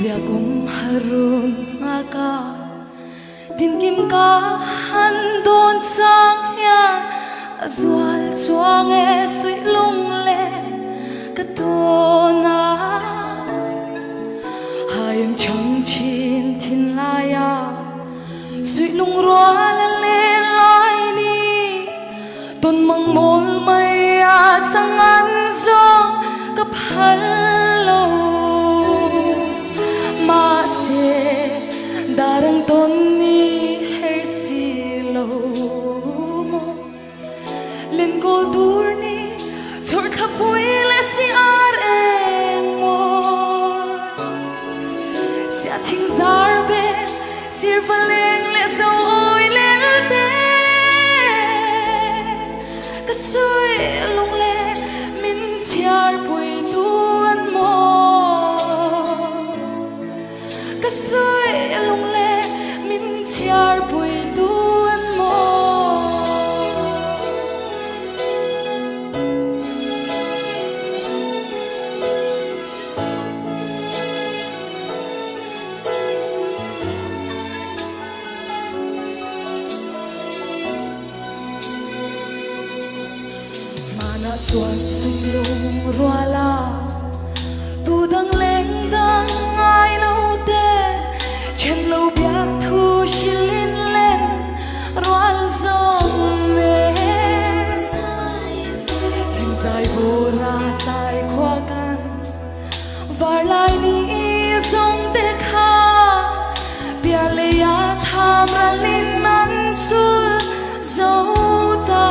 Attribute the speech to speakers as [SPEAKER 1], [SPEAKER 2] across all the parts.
[SPEAKER 1] Riakum harum ngaka tin kim ka han don sang ya azual chuang e sui lung le katona hayang chang chin tin la ya sui lung ro la le lai ni ton mang mol mai ya sang an zo ka phal lo ma se darang ton ni her si lo len gol dur ni chor thapui le si ar em mo sia thing zar be sir valeng le zo oi le te ka sui long le min chiar pui tuan mo ka sui long le min chiar pui tuan mo mana chuan sui lung ruala tu dang leng dang ai lo te chen lo bia thu shilin len rual zong me leng zai bora tai khwa kan var lai ni zong te kha bia le ya tham ra lin nan sul zo ta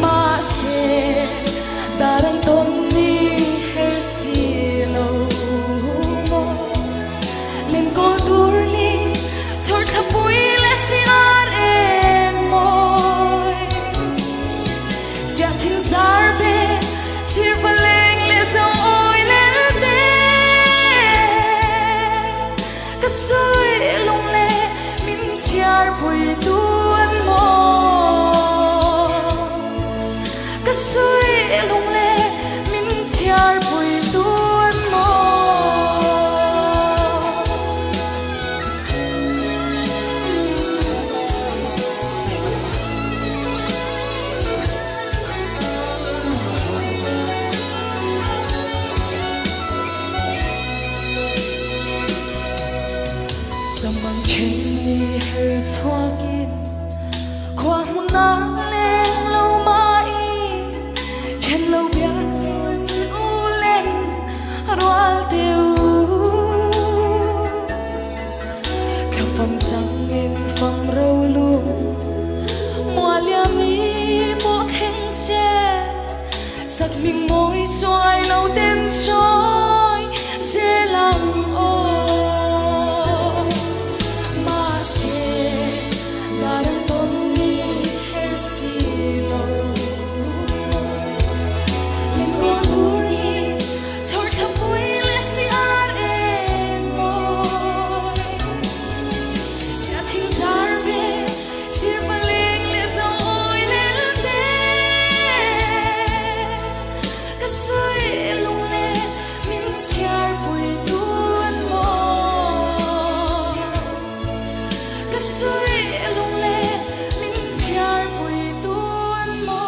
[SPEAKER 1] ma se darang ton ni her si lo mo len ko dur ni chor thapui le si ar em moi sia thin zar be sir valeng le zo oi le te ka sui long le min chiar pui tuan mo ka sui long le min chiar pui tuan mo samang chen ni her chuakin khwa mun na leng lo mai chen lo bia chi u len rual teu ka fam sang in fam ro lu mua liam ni mo theng che sak ming moi xoai lo ten choi se lang o ma se darang ton ni her si lo len ko dur ni chor thapui le si ar em moi sia thing zar be sir valeng le zo oi le te ka sui long le min chiar pui tuan mo ka sui long le min chiar pui tuan mo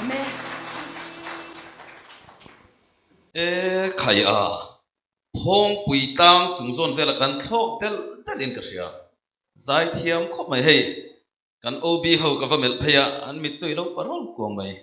[SPEAKER 1] me
[SPEAKER 2] khai à phong quỳ tang chung zon vela kan thok del in ka ria zai thiam khop mai hei kan obi ho ka va mel phaya an mit tui lo parol kuang mai